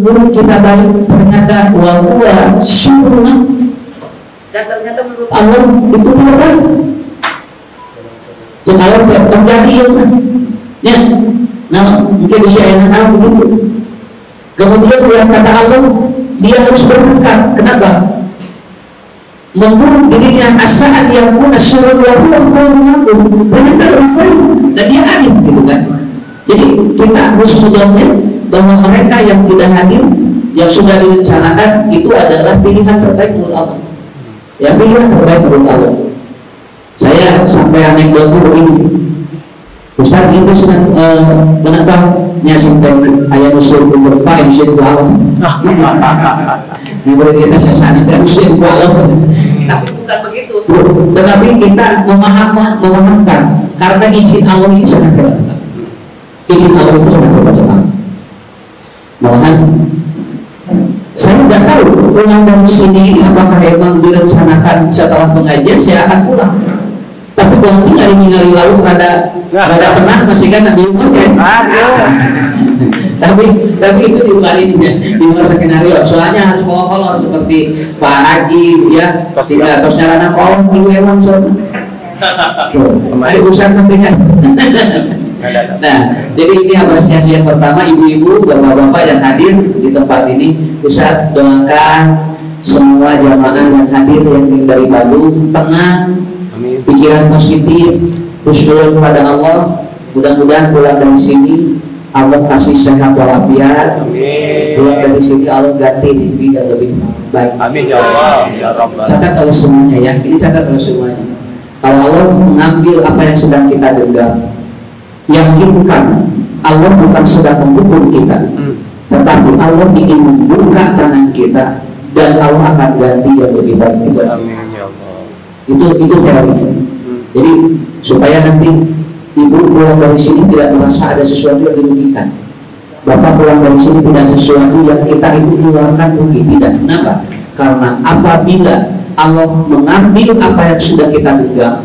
menurut kita baik, ternyata wa syukur, dan ternyata menurut Allah itu tidak baik. Kalau terjadi ya, nah mungkin usia yang begitu. Kemudian yang kata Allah, dia harus berangkat. Kenapa? Membunuh dirinya asal yang pun asyurul wahyu mengaku ternyata dan dia adil, gitu kan? Jadi kita harus menjawabnya bahwa mereka yang tidak hadir, yang sudah direncanakan itu adalah pilihan terbaik menurut Allah. Ya, pilihan terbaik menurut Allah. Saya sampai anekdotnya begini, Ustaz itu sedang kenapa sampai ayat usul berapa usul Allah. Yang boleh kita sesana kan usul Allah. Tapi bukan begitu. Tetapi kita memahamkan karena izin Allah ini sangat hebat. Izin Allah itu sangat hebat sekali. Malahan saya tidak tahu pulang dari sini apakah memang direncanakan setelah pengajian saya akan pulang. Tapi berarti hari lalu rada tenang masih kan di rumah ya. Tapi itu di luar ini ya, di luar skenario. Soalnya harus bawa kolor seperti Pak Haji ya, tidak atau sarana kolor dulu emang soalnya. Ada urusan pentingnya. Nah, jadi ini apresiasi yang pertama, ibu-ibu, bapak-bapak yang hadir di tempat ini. Ustaz doakan semua jamaah yang hadir yang dari Bandung tenang, pikiran positif, husnul kepada Allah. Mudah-mudahan pulang dari sini Allah kasih sehat walafiat. Pulang dari sini Allah ganti rezeki yang lebih baik. Amin ya Allah ya Rabbal. Catat oleh semuanya ya. Ini catat oleh semuanya. Kalau Allah mengambil apa yang sedang kita genggam, yakinkan Allah bukan sedang menghukum kita, tetapi Allah ingin membuka tangan kita dan Allah akan ganti yang lebih baik. Amin ya Allah. Itu teorinya. Jadi supaya nanti ibu pulang dari sini tidak merasa ada sesuatu yang dirugikan, bapak pulang dari sini tidak sesuatu yang kita itu mengeluarkan rugi, tidak. Kenapa? Karena apabila Allah mengambil apa yang sudah kita genggam,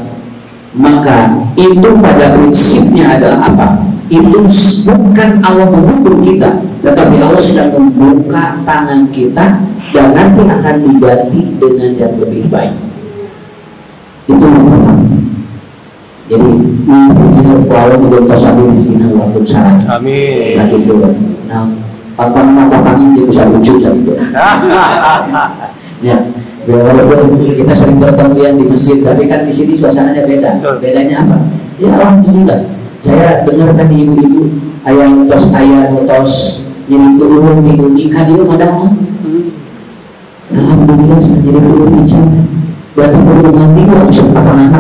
maka itu pada prinsipnya adalah apa? Itu bukan Allah menghukum kita, tetapi Allah sedang membuka tangan kita dan nanti akan diganti dengan yang lebih baik. Itu yang pertama. Jadi kalau belum tersabi di sini waktu saran. Amin. Nah, gitu. Nah, pantang ini bisa lucu gitu. Ya, walaupun kita sering bertemu yang di masjid, tapi kan di sini suasananya beda. Bedanya apa? Ya alhamdulillah. Saya dengarkan di ibu-ibu ayah utos jadi turun minggu nikah di rumah dah. Alhamdulillah saya jadi turun bicara. Berarti perlu ngaji harus apa-apa.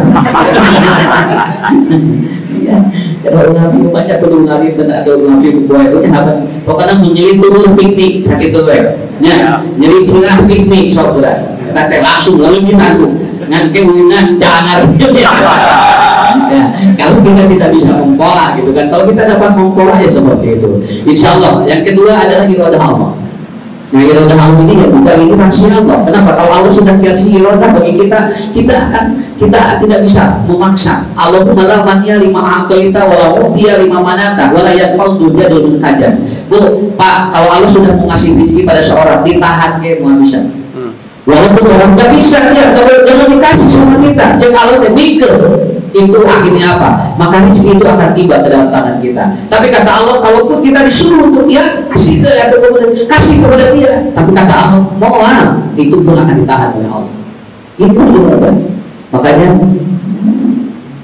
Ya, kalau ngaji banyak perlu ngaji dan ada ngaji buah itu apa? Pokoknya menyelip turun piknik sakit tuh ya. Jadi sirah piknik saudara. Nanti langsung lalu kita tuh nanti uinan jangan. Ya, kalau kita tidak bisa mempola gitu kan. Kalau kita dapat mempola ya seperti itu. Insya Allah. Yang kedua adalah iradah Allah. Nah, iradah Allah ini ya bukan ini rahasia Allah. Kenapa? Kalau Allah sudah kasih iradah bagi kita tidak bisa memaksa. Allah malah mania lima akaita walau dia lima manata walayat mau dunia dulu kajian. Bu, Pak, kalau Allah sudah mengasih rezeki pada seorang ditahan ke mau bisa. Walaupun orang tidak bisa ya, kalau jangan dikasih sama kita, jika Allah mikir itu akhirnya apa? Maka rezeki itu akan tiba ke dalam tangan kita. Tapi kata Allah, kalaupun kita disuruh untuk dia kasih kepada dia, tapi kata Allah, mohon itu pun akan ditahan oleh Allah. Itu juga. Makanya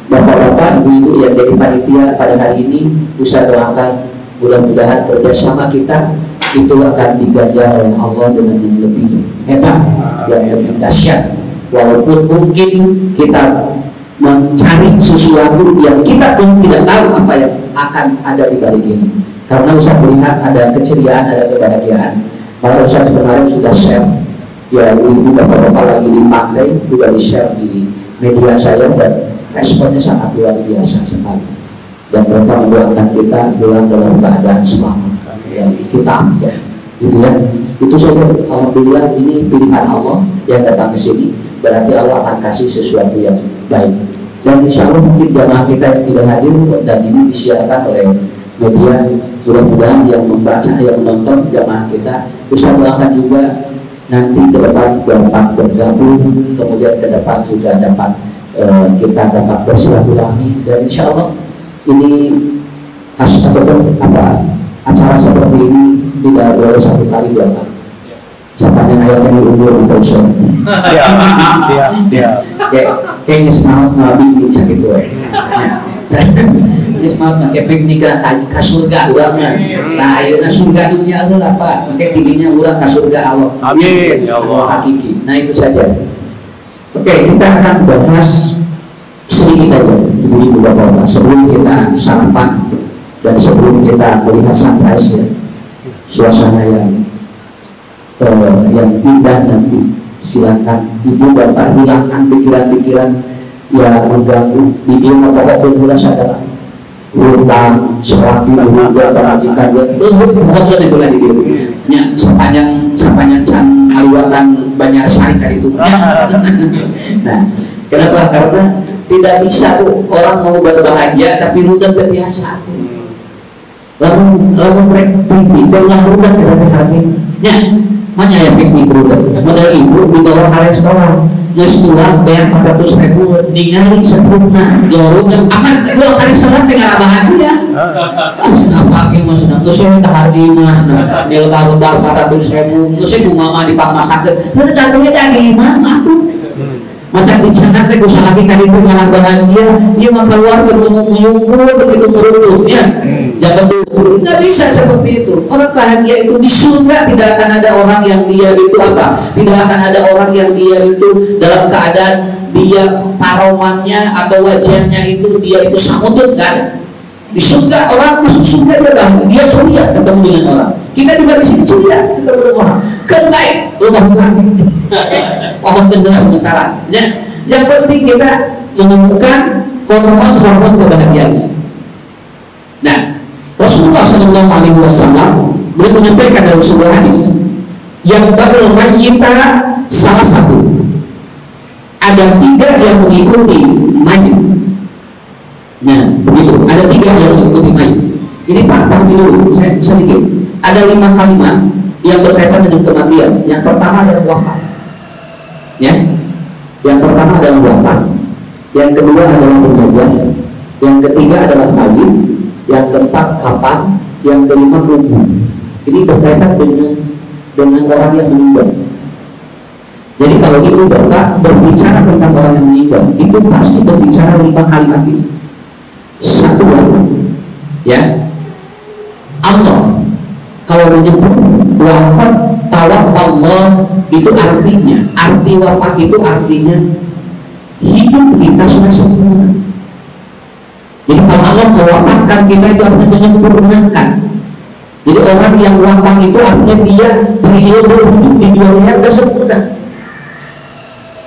bapak-bapak, ibu-ibu yang jadi panitia pada hari ini, bisa doakan mudah-mudahan kerjasama kita itu akan diganjar oleh Allah dengan yang lebih hebat, yang lebih dahsyat. Walaupun mungkin kita mencari sesuatu yang kita pun tidak tahu apa yang akan ada di balik ini. Karena Ustaz melihat ada keceriaan, ada kebahagiaan. Maka Ustaz kemarin sudah share, ya ibu bapak-bapak lagi di pantai juga di share di media saya dan responnya sangat luar biasa sekali. Dan mereka mendoakan kita pulang dalam keadaan selamat. Yang kita ambil gitu ya, itu saja. Alhamdulillah ini pilihan Allah yang datang ke sini, berarti Allah akan kasih sesuatu yang baik. Dan insya Allah mungkin jamaah kita yang tidak hadir dan ini disiarkan oleh media, mudah-mudahan yang membaca, yang menonton jamaah kita, Ustaz doakan juga nanti ke depan dapat bergabung, kemudian ke depan juga dapat kita dapat bersilaturahmi, dan insya Allah ini kasus ataupun acara seperti ini tidak boleh 1 kali 2 kali. Siapa yang ayatnya diundur atau usul? Siap. Kayaknya semangat ngabi sakit gue. Ini semangat pakai piknik ke surga ulangnya. Nah, ayeuna surga dunia itu apa? Pakai pilihnya ulang ke surga Allah. Amin ya Allah. Hakiki. Nah, itu saja. Oke, kita akan bahas sedikit aja di beberapa sebelum kita sarapan dan sebelum kita melihat sunrise ya, suasana yang indah nanti. Silakan ibu bapak hilangkan pikiran-pikiran yang mengganggu. Bibi pokoknya mula sadar utang selaki dulu majikan pokoknya itu lah di dia sepanjang can aliwatan banyak sari kali itu. Nah, kenapa? Karena tidak bisa orang mau berbahagia tapi rudan terbiasa. Lalu mereka pindah rudan terhadap hati. Ya, mana yang piknik rudan? Modal ibu dibawa ke restoran, restoran bayar 400.000, ningali sempurna, rudan aman kedua ke restoran tengah bahagia. Kenapa lagi mas? Nggak tahadi mas, dia baru 400.000, nggak sih mama dipangmasakan, nggak dapetnya daging mama tuh. Mata dicangat teh usah lagi kali itu ngalah bahagia, dia mah keluar bermuyung-muyung begitu merunduknya. Jangan dulu, nggak bisa seperti itu. Orang bahagia itu di surga tidak akan ada orang yang dia itu tidak akan ada orang yang dia itu dalam keadaan dia paromannya atau wajahnya itu dia itu samudut, nggak ada. Di surga orang masuk surga dia bahagia, dia ceria ketemu dengan orang. Kita juga di sini ceria ketemu dengan orang. Kan baik, rumah bukan. Pohon kendala sementara. Yang penting kita menemukan hormon-hormon kebahagiaan. Nah, Rasulullah SAW beliau menyampaikan dalam sebuah hadis yang bakal kita salah satu ada 3 yang mengikuti mayit. Nah, begitu. Ada 3 yang mengikuti mayit. Ini Pak, pahami dulu. Saya sedikit. Ada 5 kalimat yang berkaitan dengan kematian. Yang pertama adalah wafat. Ya, yang pertama adalah wafat, yang kedua adalah meninggal, yang ketiga adalah mayit, yang keempat kapan, yang kelima kubur. Ini berkaitan dengan orang yang meninggal. Jadi kalau ibu bapak berbicara tentang orang yang meninggal, itu pasti berbicara 5 kalimat ini. Satu, ya, Allah kalau menyebut wafat tawafallah itu artinya, arti wafat itu artinya hidup kita sudah sempurna. Jadi kalau Allah mewafatkan kita itu artinya menyempurnakan. Jadi orang yang wafat itu artinya dia periode hidup di dunia sudah sempurna.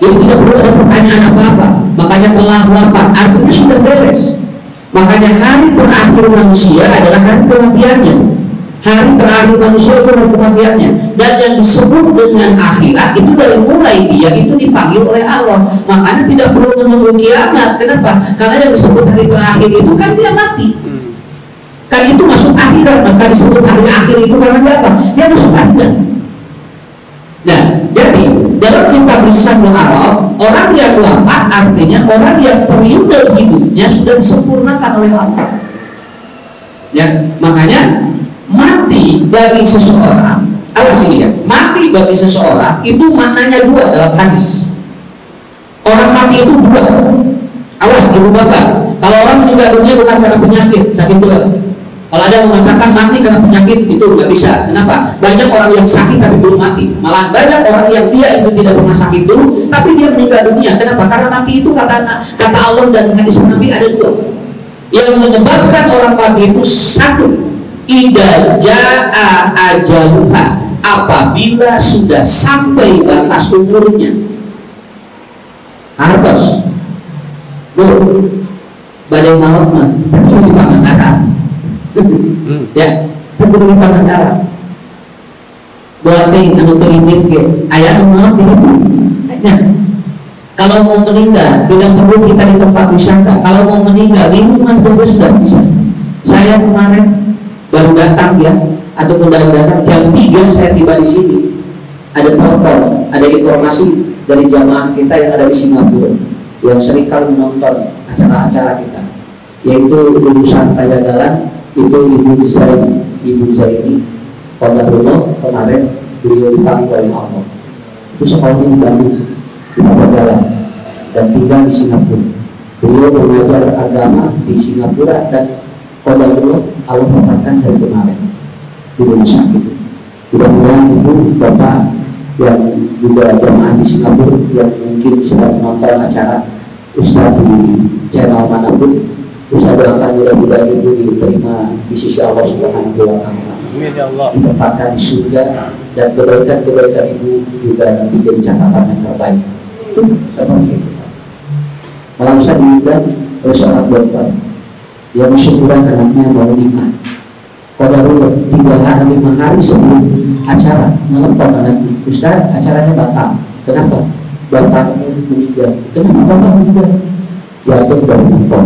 Jadi tidak perlu ada pertanyaan apa-apa. Makanya telah wafat artinya sudah beres. Makanya hari terakhir manusia adalah hari kematiannya. Hari terakhir manusia itu hari kematiannya. Dan yang disebut dengan akhirat itu dari mulai dia itu dipanggil oleh Allah. Makanya tidak perlu menunggu kiamat. Kenapa? Karena yang disebut hari terakhir itu kan dia mati. Kan itu masuk akhirat. Maka disebut hari akhir itu karena dia apa? Dia masuk akhirat. Nah, jadi dalam kitab Lisanul Arab, orang yang wafat artinya orang yang periode hidupnya sudah disempurnakan oleh Allah. Ya, makanya mati bagi seseorang, awas ini ya, mati bagi seseorang itu maknanya 2 dalam hadis. Orang mati itu 2. Awas ibu bapak, kalau orang meninggal dunia bukan karena penyakit, sakit tulang. Kalau ada yang mengatakan mati karena penyakit, itu nggak bisa. Kenapa? Banyak orang yang sakit tapi belum mati. Malah banyak orang yang dia itu tidak pernah sakit dulu, tapi dia meninggal dunia. Kenapa? Karena mati itu kata Allah dan hadis Nabi ada 2. Yang menyebabkan orang mati itu 1, idza jaa ajaluha, apabila sudah sampai batas umurnya. Hartos. Badai maut mah itu di pangandaran. Ya, itu di pangandaran. Buating anu penginit ke ayah maaf itu. Nah, kalau mau meninggal tidak perlu kita di tempat wisata. Kalau mau meninggal di rumah juga sudah bisa. Saya kemarin baru datang ya, ataupun baru datang jam 3 saya tiba di sini, ada telepon, ada informasi dari jamaah kita yang ada di Singapura yang sering kali menonton acara-acara kita, yaitu lulusan Pajagalan itu Ibu Zaini Qadarullah. Kemarin beliau dipanggil oleh Allah, itu sekolahnya di Bandung, di Pajagalan, dan tinggal di Singapura. Beliau mengajar agama di Singapura dan Qadarullah Allah tempatkan hari kemarin di rumah sakit. Mudah-mudahan ibu bapak yang juga jamaah di Singapura yang mungkin sedang menonton acara Ustaz di channel manapun, Ustaz doakan mudah-mudahan ibu diterima di sisi Allah Subhanahu wa Ta'ala, ditempatkan di surga, dan kebaikan-kebaikan ibu juga nanti jadi catatan yang terbaik. Itu seperti itu. Malah Ustaz diundang oleh seorang dokter yang syukuran anaknya mau nikah. Qadarullah 5 hari sebelum acara nelpon anaknya, Ustaz acaranya batal. Kenapa? Bapaknya meninggal. Kenapa bapak meninggal? Jatuh dari motor,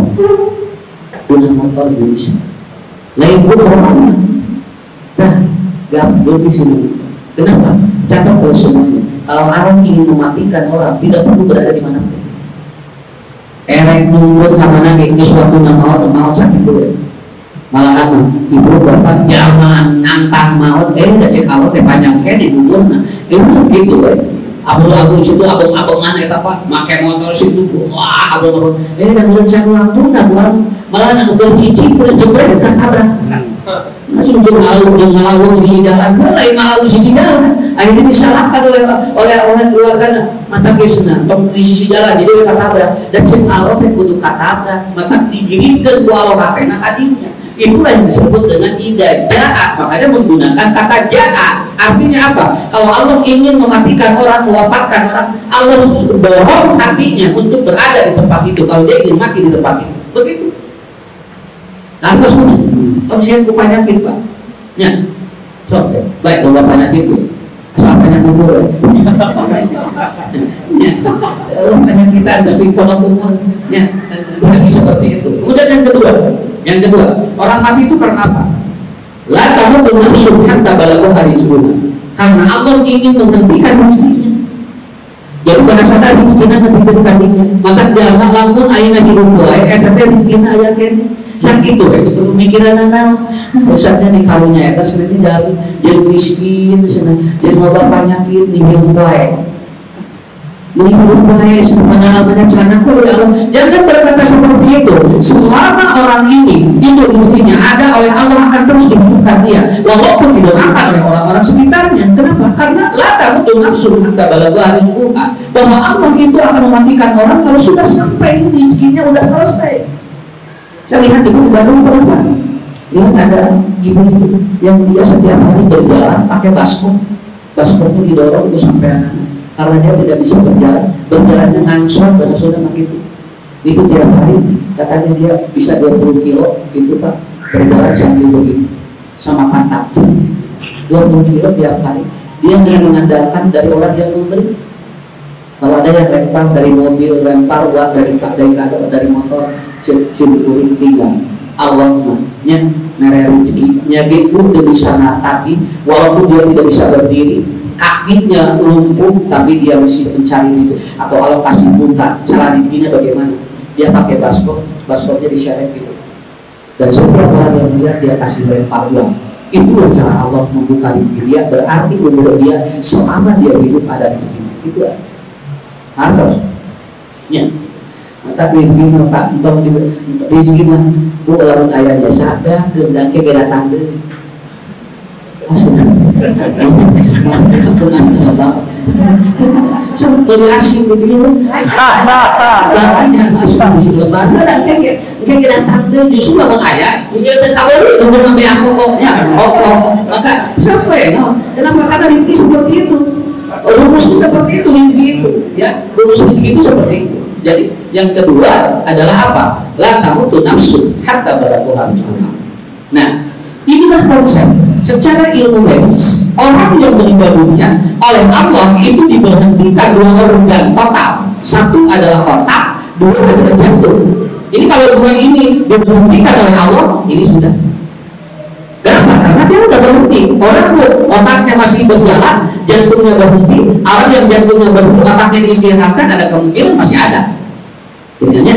punya motor bisa. Lain pun orangnya. Nah, gak di sini. Kenapa? Catat kalau semuanya. Kalau Allah ingin mematikan orang, tidak perlu berada di mana-mana. Erek nunggu kamana geus waktu maut sakit dulu. Malahan ibu bapak zaman nantang maut, udah cek Allah teh panjang kene umurna. Itu gitu abang-abang situ abang-abangan eta Pak make motor situ. Wah, abang-abang da mulai cek waktu malahan anu keur cicing kudu jebret ka tabrak. Langsung ngalau sisi jalan, lain ngalau sisi jalan. Akhirnya disalahkan oleh keluarga mata kesuna di sisi jalan, jadi mereka tabrak. Dan cek Allah teh kudu katabrak, maka digiringkeun ku Allah katena kadinya. Itulah yang disebut dengan idajaa. Makanya menggunakan kata jaa. Artinya apa? Kalau Allah ingin mematikan orang, mewafatkan orang, Allah dorong hatinya untuk berada di tempat itu. Kalau dia ingin mati di tempat itu, begitu. Nah, terus saya ku penyakit Pak. Ya, so, baik kalau penyakit itu, asal penyakit umur. Ya, penyakitan tapi pola umur. Ya, lagi seperti itu. Kemudian yang kedua, orang mati itu karena apa? La kamu benar subhan tabalago hari sunnah. Karena Allah ingin menghentikan rezekinya. Jadi bahasa tadi rezekinya lebih tadinya. Maka jangan lamun ayeuna hirup wae eta teh rezekinya aya kene. Sakit itu perlu mikiran naon. Usahanya di kalunya eta sebenarnya dari dia miskin cenah, dia loba penyakit di hirup wae. Hirup wae sebenarnya canaku ya Allah. Jangan berkata seperti itu. Selama orang ini itu rezekinya ada oleh Allah akan terus dibuka dia, walaupun didoakan oleh orang-orang sekitarnya. Kenapa? Karena la tamutu nafsun hatta balagha rizquha. Bahwa Allah itu akan mematikan orang kalau sudah sampai rezekinya udah selesai. Saya lihat ibu di Bandung berapa? Lihat ada ibu-ibu yang dia setiap hari berjalan pakai baskom. Baskomnya didorong itu sampai anak-anak. Karena dia tidak bisa berjalannya ngangsor bahasa Sunda begitu. Itu tiap hari katanya dia bisa 20 kilo itu Pak, berjalan sambil begitu sama pantat 20 kilo tiap hari. Dia hanya mengandalkan dari orang yang memberi. Kalau ada yang lempar dari mobil, lempar uang dari motor, cimpuring tinggal. Allahnya mere rezekinya gitu dia bisa nataki, walaupun dia tidak bisa berdiri, kakinya lumpuh, tapi dia masih mencari itu. Atau Allah kasih buta, cara rezekinya bagaimana? Dia pakai baskomnya diseret gitu. Dan setiap orang yang melihat dia kasih lempar uang. Itulah cara Allah membuka rezeki dia. Berarti menurut dia selama dia hidup ada rezeki. Itu harus. Ya. Tapi rezeki Pak, untuk rezeki mah bu lamun aya jasa dah gendang ke datang deui. Asuna. Ampun asna Pak. Sok asing begitu. Lahannya asuna di lebar. Ada ke datang deui justru lamun aya, ieu teh tawari tunggu sampai aku kok. Ya, maka sampai kenapa? Karena rezeki seperti itu. Rumusnya seperti itu, rezeki itu, ya. Rumus rezeki itu seperti itu. Jadi yang kedua adalah apa? La tamutu nafsu hatta balagha rizquha. Nah, inilah konsep secara ilmu medis. Orang yang meninggal dunia oleh Allah itu diberhentikan 2 organ total. Satu adalah otak, 2 adalah jantung. Ini kalau 2 ini diberhentikan oleh Allah, ini sudah Kenapa? Karena dia udah berhenti. Orang tuh otaknya masih berjalan, jantungnya berhenti. Orang yang jantungnya berhenti, otaknya diistirahatkan, ada kemungkinan masih ada. Sebenarnya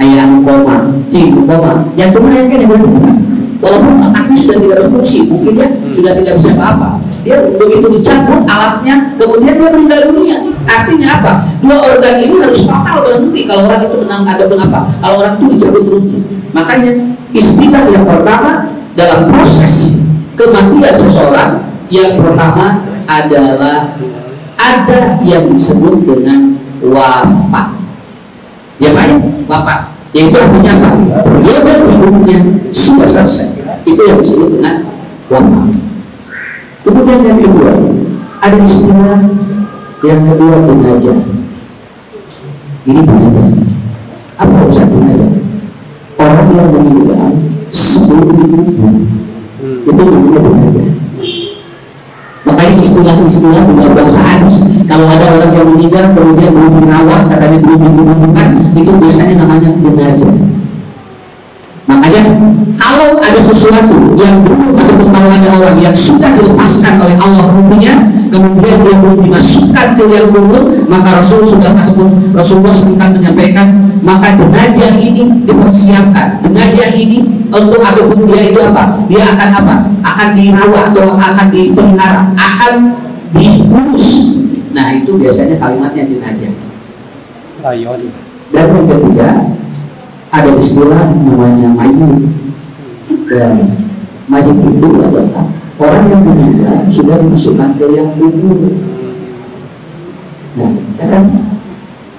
ayam koma, cing koma, jantungnya yang berhenti. Walaupun otaknya sudah tidak berfungsi, mungkin ya sudah tidak bisa apa-apa. Dia begitu dicabut alatnya, kemudian dia meninggal dunia. Artinya apa? Dua organ ini harus total berhenti. Kalau orang itu menang ada apa? Kalau orang itu dicabut berhenti. Makanya istilah yang pertama dalam proses kematian seseorang, yang pertama adalah ada yang disebut dengan wafat. Ya Pak ya? Wafat. Yaitu artinya apa? Periode hidupnya sudah selesai. Itu yang disebut dengan wafat. Kemudian yang kedua, ada istilah yang kedua, jenazah. Ini jenazah. Apa urusan jenazah? Orang yang meninggal sebelum dikubur, itu namanya jenazah. Makanya istilah-istilah dalam bahasa hadis, kalau ada orang yang meninggal kemudian belum dirawat, katanya belum dikuburkan, itu biasanya namanya jenazah. Makanya kalau ada sesuatu yang belum ataupun kalau ada orang yang sudah dilepaskan oleh Allah ruhnya, kemudian dia belum dimasukkan ke liang kubur, maka Rasul sudah ataupun Rasulullah sedang menyampaikan, maka jenazah ini dipersiapkan. Jenazah ini untuk ataupun dia itu apa? Dia akan apa? Akan dirawat atau akan dipelihara, akan diurus. Nah itu biasanya kalimatnya jenazah. Dan yang ketiga, ada istilah namanya mayit. Dan mayit itu adalah orang yang meninggal sudah dimasukkan ke liang kubur. Nah, kan?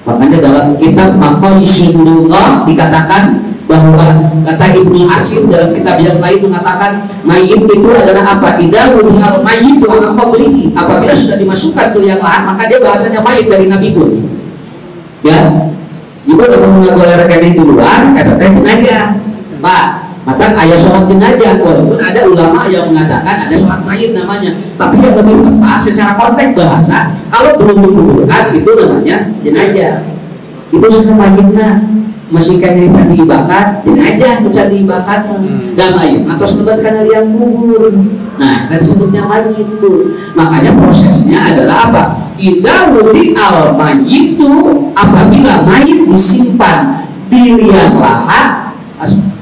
Makanya dalam kitab Maqayisul Lughah dikatakan bahwa kata Ibnu Asir dalam kitab yang lain mengatakan mayit itu adalah apa? Idza wudihal mayyitu ala qabrihi. Apabila sudah dimasukkan ke liang lahat, maka dia bahasanya mayit dari Nabi pun. Ya. Ibu kalau mengagoler kene duluan, kata teh jenazah, Pak. Maka ayat sholat jenazah, walaupun ada ulama yang mengatakan ada sholat mayit namanya, tapi yang lebih tepat secara konteks bahasa, kalau belum dikuburkan itu namanya jenazah. Itu sudah mayitnya masih kena candi ibakat, jenazah mencandi ibakat dan mayit atau selebatkan liang kubur. Nah, kan disebutnya mayit itu. Makanya prosesnya adalah apa? Idza wudi al mayyitu, apabila mayit disimpan di liang lahat,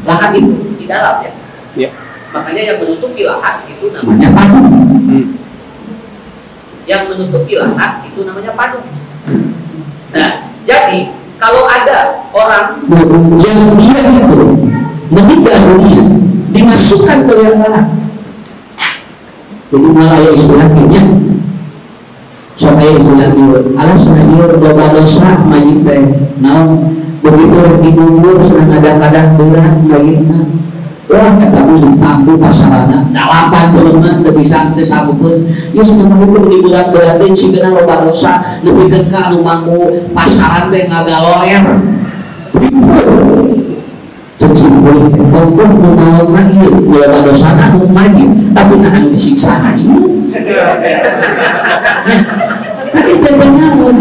lahat itu di dalam ya. Yeah. Makanya yang menutupi lahat itu namanya padung. Yang menutupi lahat itu namanya padung. Nah, jadi kalau ada orang yang dia itu meninggal dunia dimasukkan ke liang lahat, jadi malah ya istilahnya supaya istilahnya alasan itu dosa mayit teh naon begitu dikubur sudah kadang-kadang berat mayitna, wah kata ulin pangku pasarana dalapan jelema teu bisa teu sabukeun ieu cenah mah diberat-berat teh sigana loba dosa nepikeun ka anu mangku pasaran teh ngagaloer cek simpul tongkong nu naon mah ieu loba dosana nu mayit tapi nah anu disiksa ieu kan itu penyamun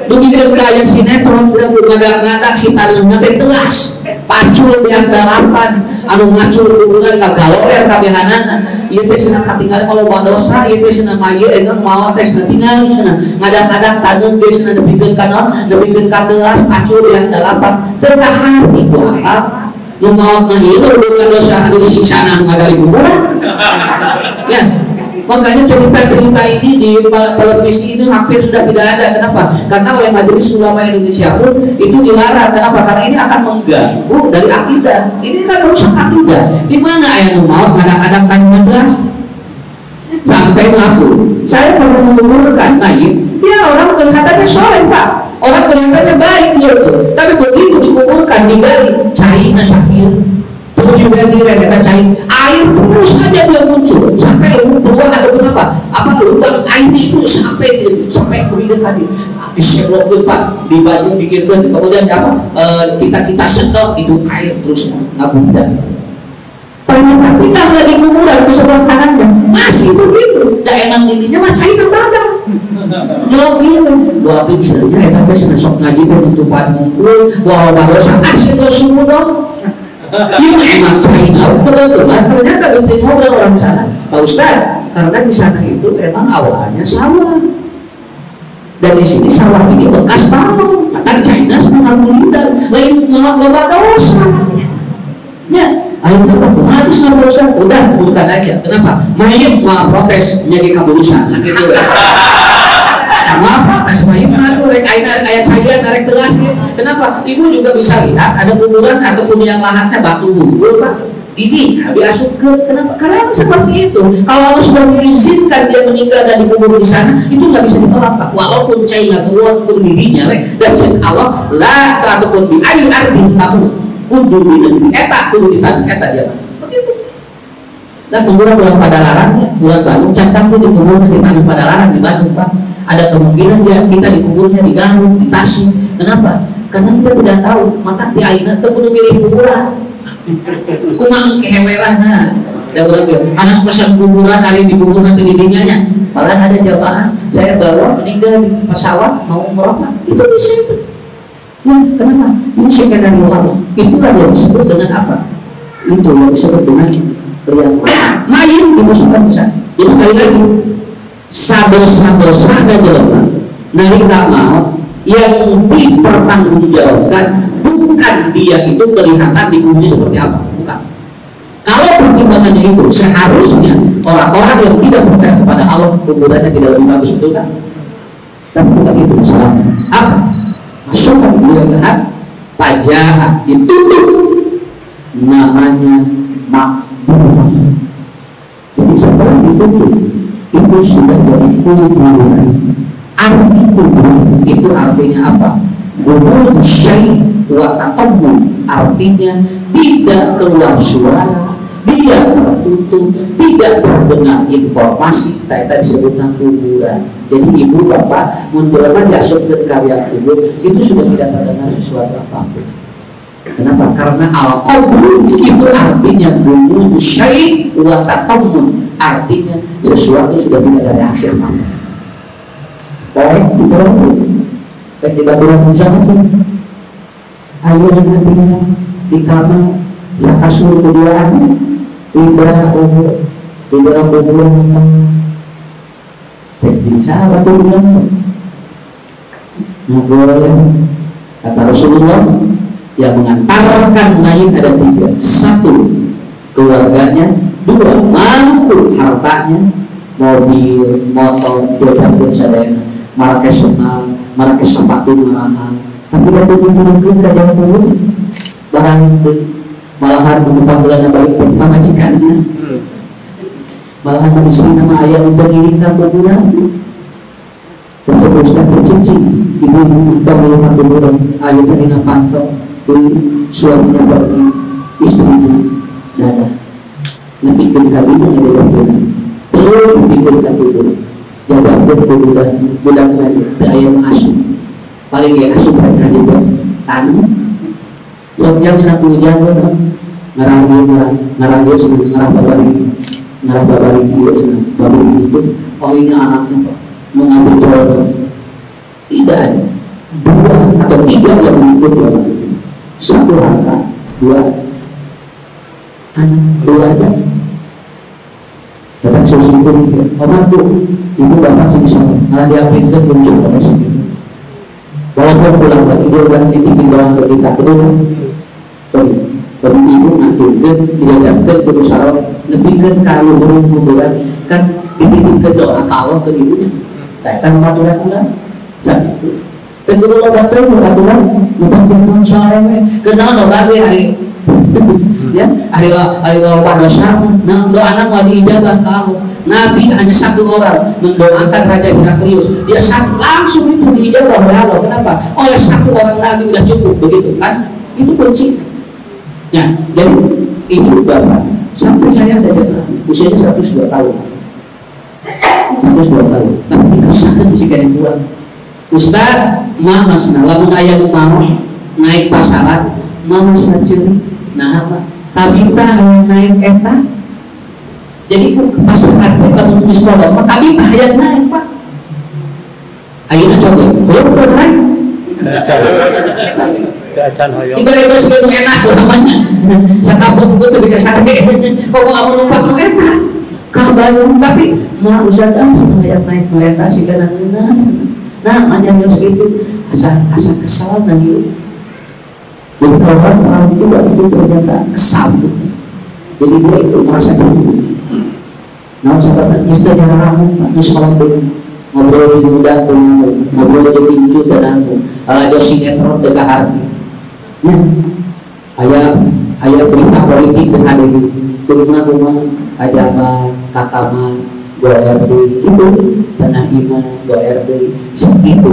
begitu kaya sinetron udah ngadak-ngadak si talungna teh telas pacul yang dalapan anu ngacul hubungan ngagaloer kabehanana ieu teh cenah katinggal maloba dosa ieu teh cenah mayeu enon maot teh cenah tinggal cenah ngadak-ngadak tadung ge cenah nepikeun ka naon nepikeun ka telas pacul yang dalapan teu kahati ku akal nu maotna ieu hubungan dosa anu disiksa anu ngagali kuburan ya. Makanya cerita-cerita ini di televisi ini hampir sudah tidak ada. Kenapa? Karena oleh Majelis Ulama Indonesia pun itu dilarang. Kenapa? Karena ini akan mengganggu dari akidah. Ini kan rusak akidah. Di mana ayat maut kadang-kadang tanya jelas sampai ngaku. Saya perlu menguburkan mayit. Ya orang kelihatannya soleh Pak. Orang kelihatannya baik gitu. Tapi begitu dikuburkan digali cairnya sakit. Terus juga kita cari air terus saja dia muncul sampai keluar ataupun apa lubang air itu sampai begitu tadi diseblokkan Pak di baju dikirkan kemudian apa kita sedot itu air terus ngabudak ternyata pindah lagi kuburan ke sebelah kanannya masih begitu dan emang ininya mah cair terbadang dua tim sebenarnya kita sudah sok ngaji penutupan mungkul bahwa dosa asing dosa dong Ini emang China kebetulan ternyata penting ngobrol orang sana Pak Ustadz, karena di sana itu emang awalnya sawah dan di sini sawah ini bekas bau kata China alhamdulillah lain nggak dosa ya akhirnya harus nggak dosa udah bukan aja kenapa mayit mau protes menjadi kaburusan gitu sama protes mayit ngadu ayat saya narik tegas kenapa ibu juga bisa lihat ada kuburan ataupun yang lahannya batu bubur Pak ini diasupkan kenapa? Karena seperti itu kalau Allah sudah mengizinkan dia meninggal dan dikubur di sana itu nggak bisa ditolak Pak walaupun China keluar pun dirinya dan Allah lah ataupun di ayu arti kamu kudu di negeri kudu di tanah dia begitu dan kuburan bulan Padalarang bulan Bandung cantang pun dikubur di tanah Padalarang di Bandung Pak ada kemungkinan kita dikuburnya di Garut di Tasik kenapa? Karena kita tidak tahu maka di ayeuna teu kudu milih kuburan kumang kehewelah nah ada orang dia anak pesan kuburan hari di kuburan nanti didinya malah ada jamaah saya baru meninggal di pesawat mau umroh itu bisa itu ya kenapa ini skenario Allah itulah yang disebut dengan apa itu yang disebut dengan riak mayit dimasukkan ke sana jadi sekali lagi dosa-dosa dan jelema nalika maut yang dipertanggungjawabkan bukan dia itu kelihatan di bumi seperti apa bukan kalau pertimbangannya itu seharusnya orang-orang yang tidak percaya kepada Allah kuburannya tidak lebih bagus betul kan tapi bukan itu masalahnya apa masukkan kemuliaan pajak ditutup namanya makbul jadi setelah ditutup itu sudah jadi kuburan arti kubur itu artinya apa kubur syai wa taqabbul artinya tidak keluar suara dia tertutup tidak terdengar informasi tadi disebutkan kuburan jadi ibu bapak munculkan diasupkan karya kubur itu sudah tidak terdengar sesuatu apapun kenapa? Karena al-qabul itu artinya kubur syai wa taqabbul artinya sesuatu sudah tidak ada reaksi apa-apa baik di bawah di baturan usaha ayo nantinya di kamar ya kasur keduaan tidak kuburan bisa batu bilang kata Rasulullah yang mengantarkan mayit ada 3 1 keluarganya 2 mampu hartanya mobil motor jodha sadayana malah senang, malah sepatu malahan, tapi waktu diturunkan ke jalan turun, barang itu malahan menumpang bulan balik pertama majikannya, malahan istri nama ayah udah ngiringkan kuburan, untuk Ustaz bercincin, ibu udah melupakan kuburan, ayahnya dina pantau, suaminya pergi, istrinya dada, nepikun kabinet ada waktunya, belum nepikun kabinet. Jaga kuburan budak-budak ayam asuh paling dia asuh pada gitu tanu yang senang hujan ngarah dia senang ngarah babari dia senang babari itu oh ini anaknya Pak mengambil cowok tidak ada 2 atau 3 yang mengikut orang itu 1 harta 2 anak 2 ada dapat sosial obat tuh ibu bapak sih bisa malah diambilkan belum sudah dari sini walaupun pulang lagi dia udah dibikin bawah ke kita betul kan tapi ibu ngaturkan diadakan berusaha lebihkan kalau kuburan kan dibikin doa kalau ke ibunya kan maturan dan tentu lo batal maturan bukan pun soalnya kenal lo lagi hari ya hari dosa nah doa anak mau diijabah kamu Nabi hanya 1 orang mendoakan Raja Heraklius dia langsung itu diijabah oleh Allah kenapa? Oleh 1 orang Nabi udah cukup begitu kan itu kunci ya jadi itu bapak sampai saya ada jemaah usianya 102 tahun 102 tahun tapi dikesahkan bisa kena buat Ustaz mamasna lamun ayah mau naik pasaran mamasna ceri nah apa kabita hayang naik eta jadi pasaran teh lamun geus modal mah kabita hayang naik Pak ayeuna coba belum naik Ibarat itu enak namanya. Saya kampung itu ketika sakit, kok nggak mau numpak lu enak. Kabar tapi mau usah yang naik kereta sih kan nah macamnya segitu asal kesal dan itu. Jadi kalau orang juga itu ternyata kesal. Jadi dia itu merasa cemburu. Nah sahabat istrinya kamu di sekolah dulu ngobrol di muda tuh ngobrol di pincu dan aku kalau ada sinetron dekat hati. Ayah berita politik dengan itu turunlah rumah ajaman kakaman GRD gitu tanah iman GRD segitu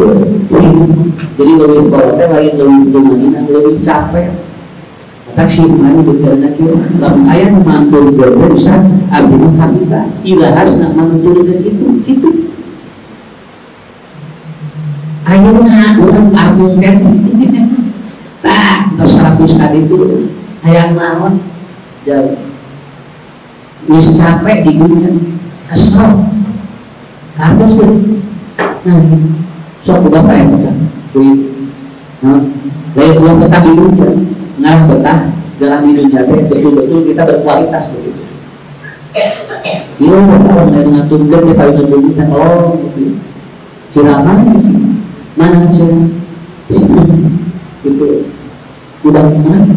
jadi lebih kalau lain lebih capek kata si mana berjalan kira lalu ayah memantul GRD Ustaz abdi kami tak ilahas nak mantul dengan gitu ayahnya orang armung kan nah 100 kali itu ayah naon jauh wis capek di dunia kesel karena sudah sok bapak yang betah lain pulang betah di dunia ngarah betah dalam di dunia betul-betul kita berkualitas begitu iya kalau mengaturkan dia paling menunjukkan gitu siraman mana siraman itu udah kemana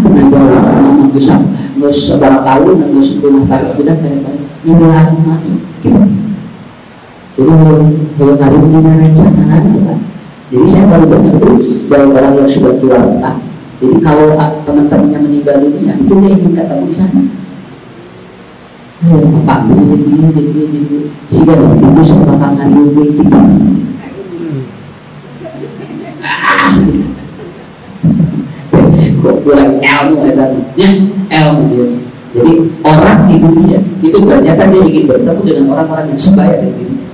menjauh karena bisa seberapa tahun dan sepuluh tahun sudah ternyata inilah mati jadi kalau hari ini rencana jadi saya baru bertemu dari orang yang sudah tua renta jadi kalau teman-temannya meninggal dunia itu dia ingin ketemu di sana Pak ini sehingga ibu sama tangan ibu gitu kok kurang ilmu ya ilmu dia. Jadi orang di dunia itu ternyata dia ingin bertemu dengan orang-orang yang sebaya dengan dirinya.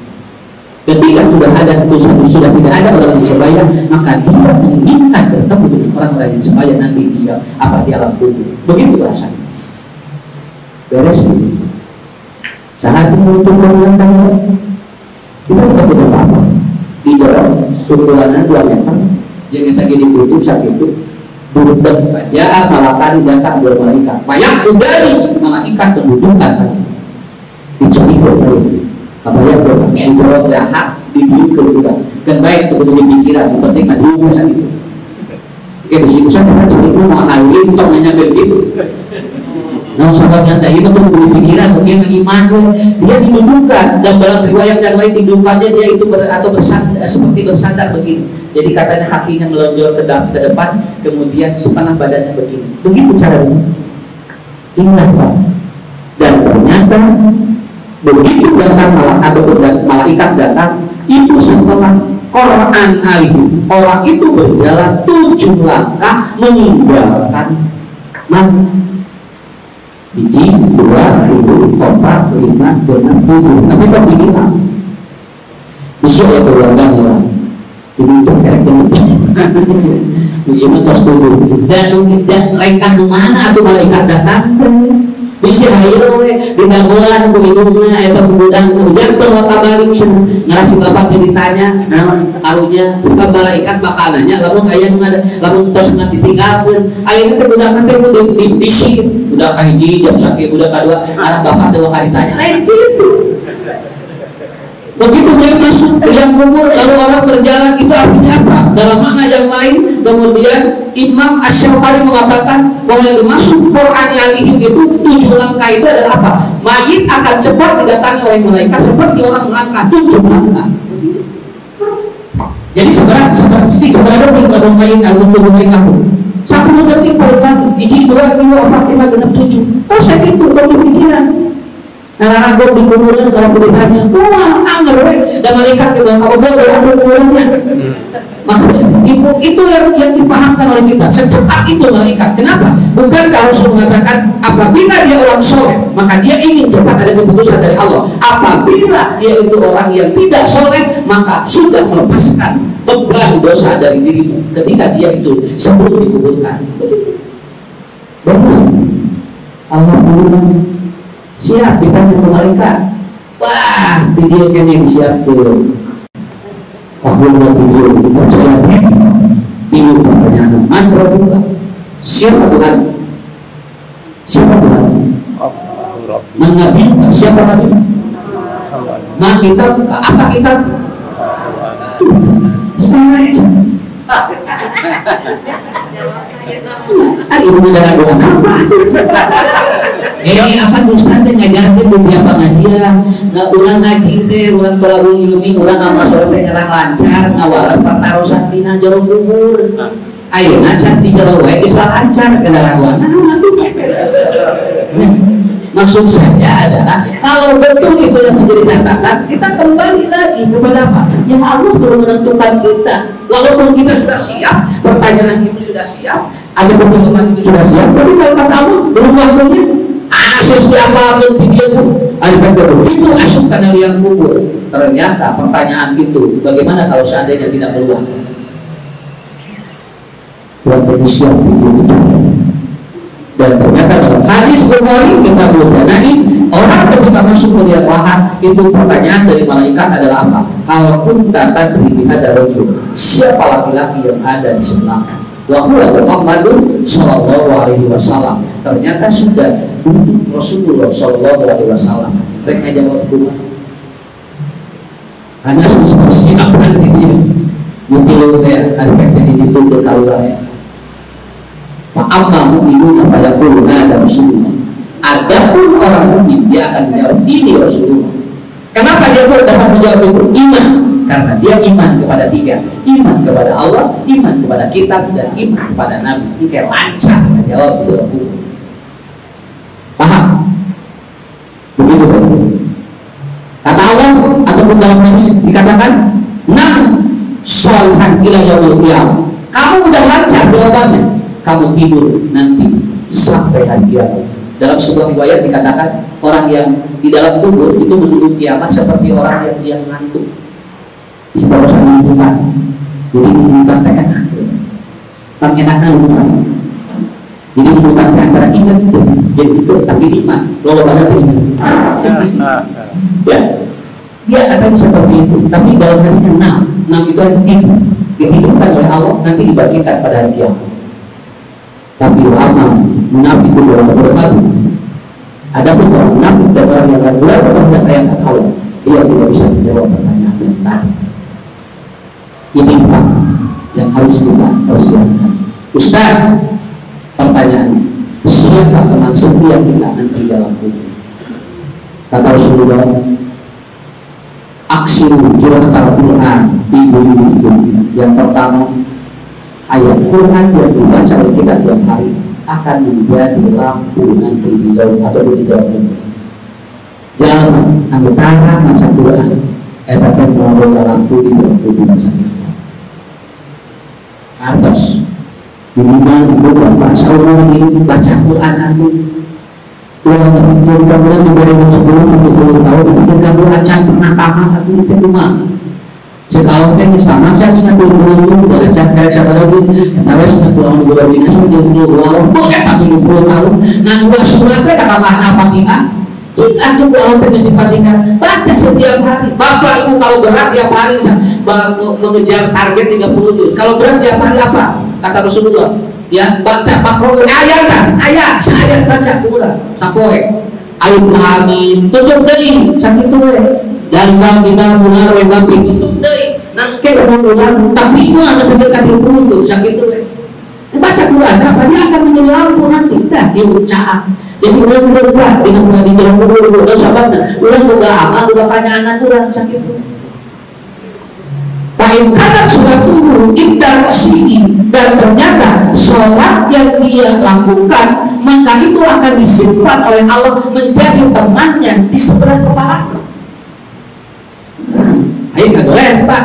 Ketika sudah tidak ada orang yang sebaya, maka dia menginginkan bertemu dengan orang-orang yang sebaya nanti dia di alam kubur. Begitu bahasanya. Beres ini. Saat itu turun tangan kita ketemu apa? Di dalam ukurannya 2 meter. Yang kita gini butuh saat itu. Bukan baca malaikat datang dua malaikat. Banyak dari malaikat pendudukan dicari berkali. Kabarnya berkali dijawab jahat dibiuk kebutuhan. Kan baik untuk pikiran. Penting kan dulu saat itu. Oke di situ saya cari itu mau alih untuk nanya begitu. Nah sahabat nyata itu tuh pikiran untuk yang iman dia didudukan dan dalam riwayat yang lain didudukannya dia itu bersandar seperti bersandar begini. Jadi katanya kakinya melonjor ke depan, kemudian setengah badannya begini. Begitu caranya. Inilah Pak. Dan ternyata begitu datang malaikat datang, itu setelah Quran alih. Orang itu berjalan 7 langkah meninggalkan biji, 2, 3, 4, 5, 6, 7. Tapi kok bilang bisa ya berulang ya ini itu ini terus dulu dan langkah di mana atau malaikat datang bisa hayo dina bulan ku indungna eta budang yang terwata balik ngarasi bapak ditanya naon karunya sebab malaikat bakal nanya lamun aya nu lamun tos ditinggalkeun ayeuna teh budak teh disir budak kahiji jam sakit budak kadua arah bapak teh kali ditanya lain kitu. Begitu dia masuk yang kubur lalu orang berjalan itu artinya apa? Dalam makna yang lain kemudian Imam Asy-Syaukani mengatakan bahwa yang dimaksud Quran yang itu 7 langkah itu adalah apa? Mayit akan cepat didatangi oleh malaikat seperti orang melangkah 7 langkah. Jadi sebenarnya belum mayit kalau belum mayit kamu 10 detik paling lama, 1, 2, 3, 4, 5, 6, 7. Oh saya itu baru pikiran. Nah, aku di kuburan kalau aku ditanya, wah, anggar dan malaikat bilang, kamu boleh ada kuburannya. Maksudnya, itu yang dipahamkan oleh kita. Secepat itu malaikat. Kenapa? Bukankah Rasul mengatakan, apabila dia orang soleh, maka dia ingin cepat ada keputusan dari Allah. Apabila dia itu orang yang tidak soleh, maka sudah melepaskan beban dosa dari dirinya. Ketika dia itu sebelum dikuburkan. Begitu. Bagus. Alhamdulillah. Siap ditanya ke malaikat. Wah, video yang disiap dulu. Aku buat video percaya Timbul pertanyaan, man rabbuka? Siapa Tuhan? Siapa Tuhan? Man nabiyuka? Siapa nabi? Ma kitabka? Apa kitab? Saja. Ibu negara doang apa? Apa Ustaz teh ngajarkeun dunia pengajian, urang ngaji teh, urang tolak ilmu, urang amal soleh teh nyerang lancar, ngawalan pertarusan dina jero kubur. Ayeuna can di jero wae geus lancar kendaraan doang. Maksud saya adalah kalau betul itu yang menjadi catatan, kita kembali lagi kepada apa? Ya Allah belum menentukan kita. Walaupun kita sudah siap, pertanyaan itu sudah siap, ada pertemuan itu sudah siap, tapi kalau kata Allah belum waktunya. Anak sesiapa pun video ada begitu asup karena liang kubur. Ternyata pertanyaan itu, bagaimana kalau seandainya tidak keluar? Buat bersiap video itu. Dan ternyata dalam hadis Bukhari kita berjanain orang ketika masuk ke liang lahat itu pertanyaan dari malaikat adalah apa? Hal pun kata diri ada rojul. Siapa laki-laki yang ada di sebelahnya? Wahyu Muhammadun Sallallahu Alaihi Wasallam. Ternyata sudah duduk Rasulullah Sallallahu Alaihi Wasallam. Mereka jawab dulu. Hanya seperti apa yang dia mungkin ya harga ini itu berkaluan ya. Pak amma mu'minuna fayaqulu hada Rasulullah. Adapun orang mukmin dia akan menjawab ini Rasulullah. Kenapa dia dapat menjawab itu? Iman. Karena dia iman kepada tiga, iman kepada Allah, iman kepada kitab, dan iman kepada Nabi. Ini kayak lancar menjawab itu. Paham? Begitu kan? Kata Allah ataupun dalam hadis dikatakan, "Nam sholihan ila yaumil qiyamah." Kamu udah lancar jawabannya. Kamu tidur nanti sampai hari kiamat. Dalam sebuah riwayat dikatakan orang yang di dalam kubur itu menunggu kiamat seperti orang yang dia ngantuk. Sebarusan menentukan, jadi menentukan tak enak, tak enaknya menentukan. Jadi menentukan antara ingat itu, jadi itu tapi iman, lolos banget ini. Ya, dia akan seperti itu. Tapi dalam hadisnya 6 itu ada tidur, dihidupkan oleh Allah nanti dibagikan pada hari kiamat. Tapi lama munafik itu orang berkata, ada pun orang munafik dan orang yang ragu berkata ayat Allah, dia tidak bisa menjawab pertanyaan yang tadi. Ini Pak yang harus kita persiapkan. Ustaz, pertanyaan, siapa teman setia kita nanti dalam kubur? Kata Rasulullah, aksiru kira kata Quran di bumi itu. Yang pertama, ayat Quran yang dibaca oleh kita tiap hari akan menjadi lampu nanti di jauh atau di jauh ini. Jangan ambil terang macam Quran, akan membawa lampu di jauh ini. Atas minimal itu bapak saudara ini baca Quran aku mudah-mudahan diberi 70 tahun mungkin kamu acan pernah tamat aku itu rumah sekarang kan sama saya bisa dulu baca kayak siapa lagi tapi saya pulang dulu dari dinas saya dulu walau boleh 70 tahun nah dua suratnya kata makna Fatihah jika itu Allah terus dipastikan baca setiap hari. Bapak ibu kalau berat tiap hari mengejar target 30 juz. Kalau berat tiap hari apa? Kata Rasulullah. Ya baca makro ayat saya baca pula sampai ayat lamin tutup deui sakitu we. Dan kalau kita benar we bapi tutup deui. Nangke umuran tapi itu ada dekat 30 juz sakitu we. Baca Quran apa dia akan menjadi lampu nanti dah dia ucap. Jadi orang berubah dengan di dalam kubur dan sahabatnya. Orang juga amal, juga panjangan orang sakit. Paling kanan sudah turun indah wasihi dan ternyata sholat yang dia lakukan maka itu akan disimpan oleh Allah menjadi temannya di sebelah kepala. Ayo nggak boleh Pak.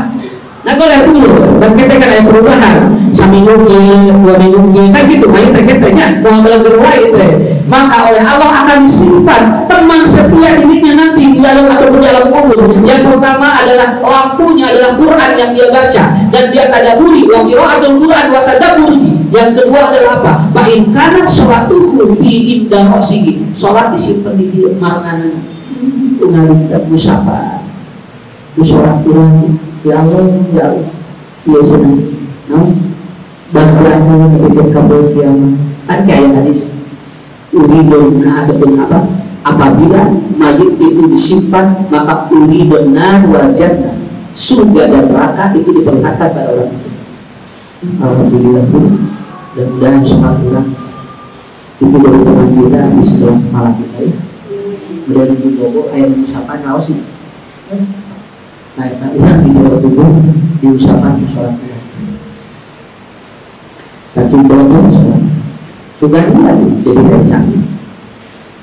Nah boleh dulu. Dan kita kan ada perubahan. Seminggu ke 2 minggu ke kan gitu. Ayo kita mau berbuat itu. Maka oleh Allah akan disimpan teman setia dirinya nanti di dalam atau di dalam kubur. Yang pertama adalah lampunya adalah Quran yang dia baca dan dia tadaburi wa qiraatul Quran wa tadabburi. Yang kedua adalah apa? Ba'in kanat sholatuhu bi inda ra'sihi. Salat disimpan di dia marnana. Unali kita musafah. Salat Quran ya Allah ya Allah. Ya senang. Bangkrahmu ketika kabul kiamat. Kan kayak hadis uridona ataupun apa? Apabila mayit itu disimpan, maka uridona wajadna, surga dan neraka itu diperlihatkan pada orang itu. Alhamdulillah, mudah-mudahan sholat ulang itu dari teman kita di sebelah kepala kita ya. Kemudian di bobo ayat usapan naos sih. Nah, ulang di bawah tubuh diusapan di sholat ulang. Kacing bolong sholat. Juga lagi jadi kencang.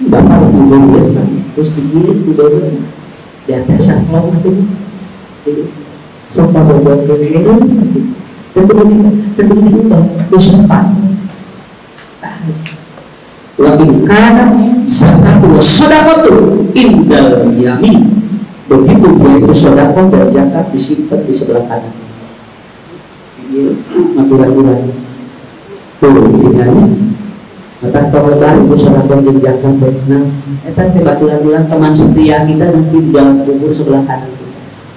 Bapak tubuh dia terus digiring di bawah di atas saklong itu. Jadi sopan bobo keliling. Tentu disimpan. Wa in kana zakatu shadaqatu indal yamin. Begitu dia itu sedekah dan zakat disimpan di sebelah kanan. Ini aturan-aturan. Tuh ini. Maka kalau baru itu sedekah dan zakat benar. Eta teh baturan-baturan teman setia kita nanti di dalam kubur sebelah kanan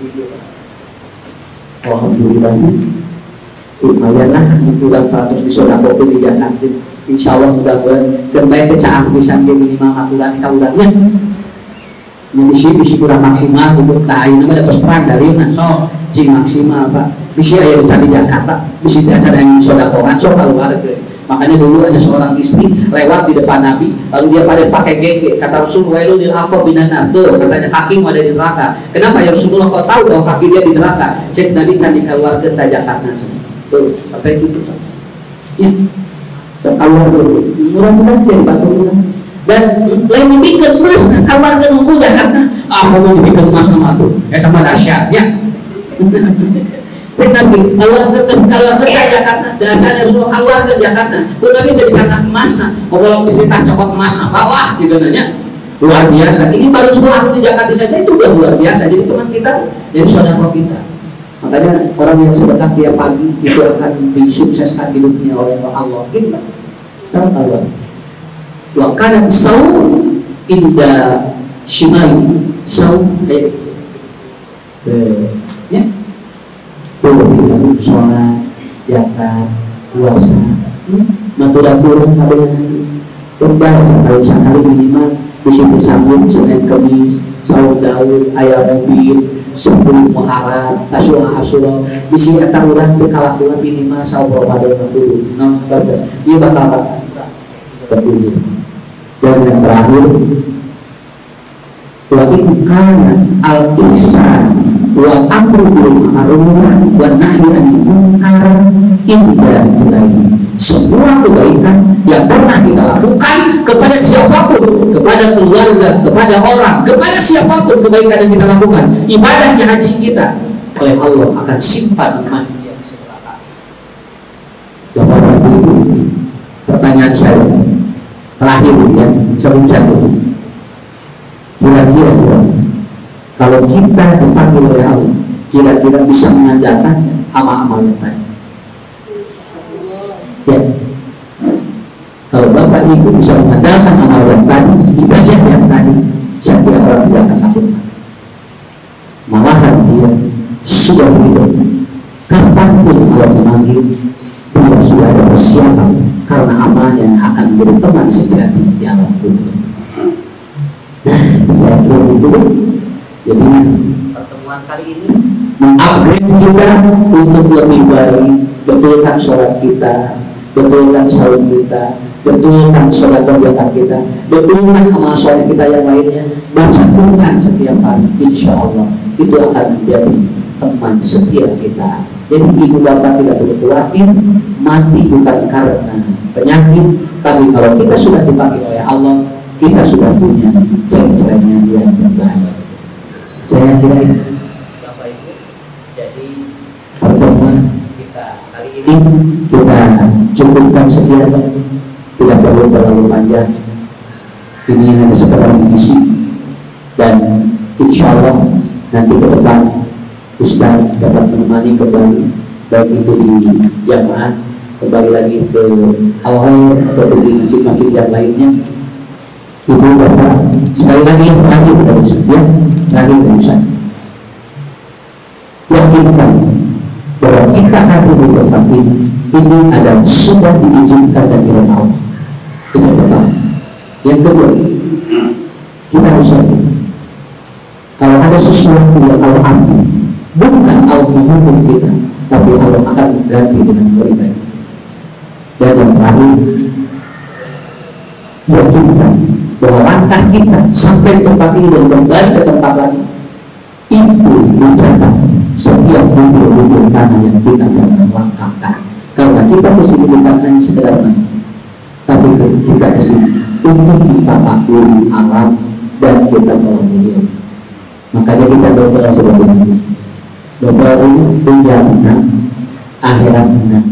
kita. Alhamdulillah. Lumayanlah kurang 100 disodakokan di Jakarta. Insya Allah mudah-mudahan dan baik kecaan bisa minimal aturan kaulanya. Misi kurang maksimal untuk tahu namanya terus terang dari so si maksimal pak. Misi ayah di Jakarta, misi acara yang sodakokan so kalau ada. Makanya dulu ada seorang istri lewat di depan Nabi, lalu dia pada pakai gege. Kata Rasulullah, "Wailul lil aqab binanar." Tuh, katanya kakimu ada di neraka. Kenapa ya Rasulullah kau tahu bahwa kaki dia di neraka? Cek Nabi kan dikeluarkan tajakarna semua. Tuh, apa itu tuh? Ya, keluar dulu. Mudah-mudahan jadi batu murah. Dan lain dibikin emas, keluarkan unggul Jakarta. Ah, kamu dibikin emas nama tuh. Kita mah dahsyat, ya. Nabi keluarkan Jakarta, dan saya semua keluarkan Jakarta. Tuh Nabi dari sana emasnya, kalau diperintah cokot emasnya, bawah gitu nanya. Luar biasa. Ini baru suatu di Jakarta saja itu udah luar biasa. Jadi teman kita, jadi saudara kita. Makanya orang yang sedekah tiap pagi itu akan disukseskan hidupnya oleh Allah. Gitu kan? Tahu. Wa kana saum inda shimali saum ya. Boleh sholat, zakat, puasa, maturan kabeh kembali sekali minimal bisa disambung Senin Kamis, Saum Daud, ayat mobil, 10 Muharram, Tasyu'a Asyura, bisi eta urang berkalakuan minimal saum Ramadan dulu. Nah, dia bakal betul. Dan yang terakhir, wa in kana al-ihsan wa amru bil ma'ruf wa nahyi 'anil munkar inda jalahi. Semua kebaikan yang pernah kita lakukan kepada siapapun, kepada keluarga, kepada orang, kepada siapapun kebaikan yang kita lakukan, ibadahnya haji kita oleh Allah akan simpan mandi yang sebelah kanan. Bapak Ibu, pertanyaan saya terakhir ya, sebelum jatuh. Kira-kira kalau kita dipanggil oleh Allah, kira-kira bisa mengandalkan amal-amal yang baik. Ya, kalau Bapak Ibu bisa mengandalkan amal yang tadi, ibadah yang tadi, saya kira orang tidak akan takut. Malahan dia sudah hidup. Kapanpun Allah memanggil, dia sudah ada persiapan karena amalnya akan menjadi teman sejati di alam kubur. Nah, saya kira itu. Jadi pertemuan kali ini mengupgrade kita untuk lebih baik, betulkan sholat kita, betulkan saum kita, betulkan sholat kegiatan kita, betulkan amal sholat kita yang lainnya, baca Quran setiap hari. Insya Allah itu akan menjadi teman setia kita. Jadi ibu bapak tidak perlu khawatir mati bukan karena penyakit, tapi kalau kita sudah dipanggil oleh Allah, kita sudah punya ciri-cirinya yang berbahaya. Saya kira ini Bapak Ibu, jadi pertemuan kita kali ini kita cukupkan sekian, tidak perlu terlalu panjang. Ini hanya sekedar mengisi, dan insya Allah nanti ke depan Ustaz dapat menemani kembali, baik itu di jamaah, kembali lagi ke hal-hal atau di masjid-masjid yang lainnya. Ibu bapak sekali lagi udah Ustaz ya, lagi Ustaz. Yakinkan bahwa kita hadir di tempat ini ini adalah sudah diizinkan dari Allah. Itu pertama. Yang kedua, kita harus sadar kalau ada sesuatu yang Allah ambil, bukan Allah menghukum kita, tapi Allah akan mengganti dengan yang lebih baik. Dan yang terakhir, buat kita bahwa langkah kita sampai tempat ini dan kembali ke tempat lain itu mencatat setiap bubur-bubur tanah yang kita pernah langkahkan. Karena kita kesini bukan hanya sekedar main, tapi kita kesini untuk kita patuhi alam dan kita tolong beliau. Makanya kita berdoa seperti ini. Berdoa ini dunia menang, akhirat menang.